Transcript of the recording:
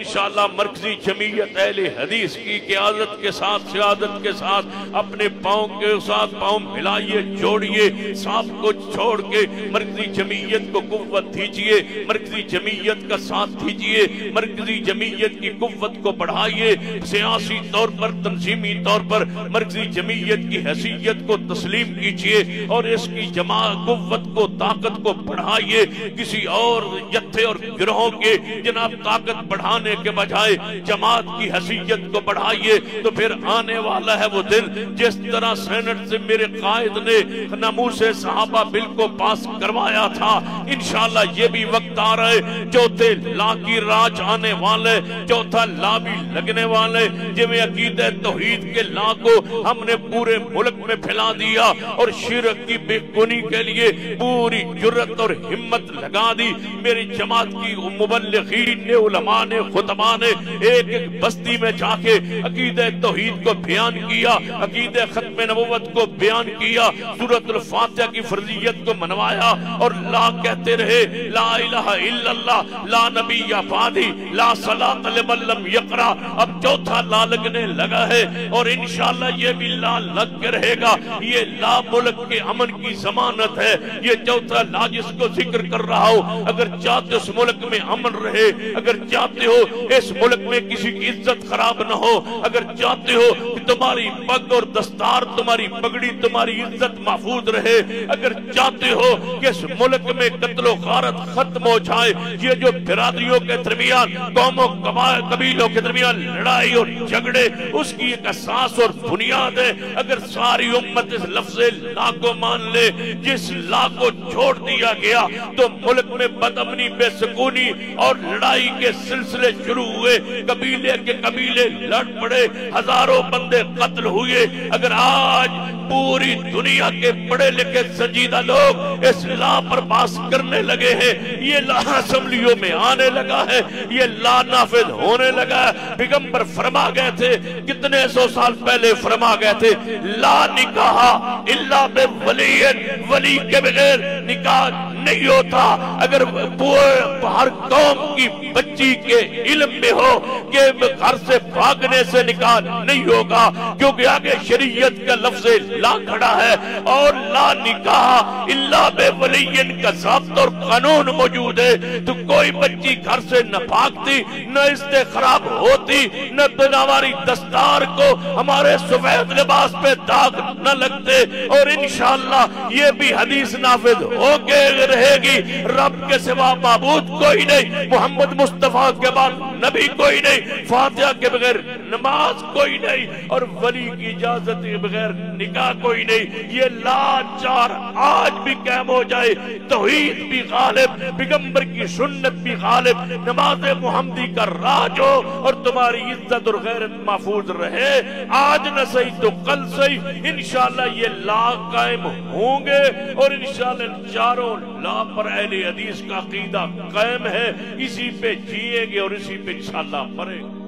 انشاءاللہ مرکزی جمعیت اہل حدیث کی قیادت کے ساتھ سیادت کے ساتھ اپنے پاؤں کے ساتھ پاؤں ملائیے، جوڑیے، سانپ کو چھوڑ کے مرکزی جمعیت کو قوت دیجیے، مرکزی جمعیت کا ساتھ دیجیے، مرکزی جمعیت کی قوت کو بڑھائیے، سیاسی طور پر تنظیمی طور پر مرکزی جمعیت کی حیثیت کو تسلیم کیجیے اور اس کی جماعت قوت کو طاقت کو بڑھائیے۔ کسی اور جتھے اور گروہوں کے جناب طاقت بڑھانے کے بجائے جماعت کی حیثیت کو بڑھائیے، تو پھر آنے والا ہے وہ دن جس طرح سینٹ سے میرے قائد نے ناموس صحابہ بل کو پاس کروایا تھا، انشاءاللہ یہ بھی وقت آ رہے، چوتھے لا کی راج آنے والے، چوتھا لا بھی لگنے والے، جویں عقیدہ توحید کے لا کو ہم نے پورے ملک میں پھیلا دیا اور شرک کی بے گنی کے لیے پوری جرت اور ہمت لگا دی۔ میری جماعت کی مبلغین نے، علماء نے، خطباء نے ایک ایک بستی میں جا کے عقیدہ توحید کو بیان کیا، عقیدہ ختم نبوت کو بیان کیا، سورۃ الفاتحہ کی فرضیت کو منوایا اور لا کہتے رہے، لا الہ الا اللہ، لا نبی بعدی، لا صلاۃ لمن لم یقرأ۔ اب چوتھا لا لگنے لگا ہے اور انشاءاللہ یہ بھی لا لگ کے رہے گا۔ یہ لا ملک کے امن کی ضمانت ہے، یہ چوتھا لا جس کو ذکر کر رہا ہو، اگر چاہتے اس ملک میں امن رہے، اگر چاہتے ہو اس ملک میں کسی کی عزت خراب نہ ہو، اگر چاہتے ہو کہ تمہاری پگ اور دستار، تمہاری پگڑی، تمہاری عزت محفوظ رہے، اگر چاہتے ہو کہ اس ملک میں قتل و غارت ختم ہو جائے، یہ جو برادریوں کے درمیان، قوموں قبیلوں کے درمیان لڑائی اور جھگڑے، اس کی ایک اساس اور بنیاد ہے، اگر ساری امت اس لفظ لا کو مان لے، جس لا کو چھوڑ دیا گیا تو ملک میں بدامنی، بے سکونی اور لڑائی کے سلسلے شروع ہوئے، قبیلے کے قبیلے لڑ پڑے، ہزاروں بندے قتل ہوئے۔ اگر آج پوری دنیا کے پڑھے لکھے سنجیدہ لوگ اس لا پر باس کرنے لگے ہیں، یہ لا اسمبلیوں میں آنے لگا ہے، یہ لا نافذ ہونے لگا ہے۔ پیغمبر فرما گئے تھے، کتنے سو سال پہلے فرما گئے تھے، لا نکاح الا بولی، ولی کے بغیر نکاح نہیں ہوتا۔ اگر ہر قوم کی بچی کے علم میں ہو کہ گھر سے بھاگنے سے نکاح نہیں ہوگا، کیونکہ آگے شریعت کا لفظ لا کھڑا ہے، اور لا نکاح الا بولی کا ضابط اور قانون موجود ہے، تو کوئی بچی گھر سے نہ بھاگتی، نہ رشتے خراب ہوتی، نہ ہماری دستار کو ہمارے سفید لباس پہ داغ نہ لگتے، اور انشاءاللہ یہ بھی حدیث نافذ ہو کے رہے گی، رب کے سوا معبود کوئی نہیں، محمد مصطفیٰ کے بعد نبی کوئی نہیں، فاتحہ کے بغیر نماز کوئی نہیں، اور ولی کی اجازت کے بغیر نکاح کوئی نہیں۔ یہ لاچار آج بھی قائم ہو جائے، توحید بھی غالب، پیغمبر کی سنت بھی غالب، نماز محمدی کا راج ہو اور تمہاری عزت اور غیرت محفوظ رہے، آج نہ صحیح تو کل صحیح، انشاءاللہ یہ لا قائم ہوں گے، اور انشاءاللہ چاروں لا پر اہل حدیث کا عقیدہ قائم ہے، اسی پہ جیئیں گے اور اسی پہ انشاءاللہ مریں گے۔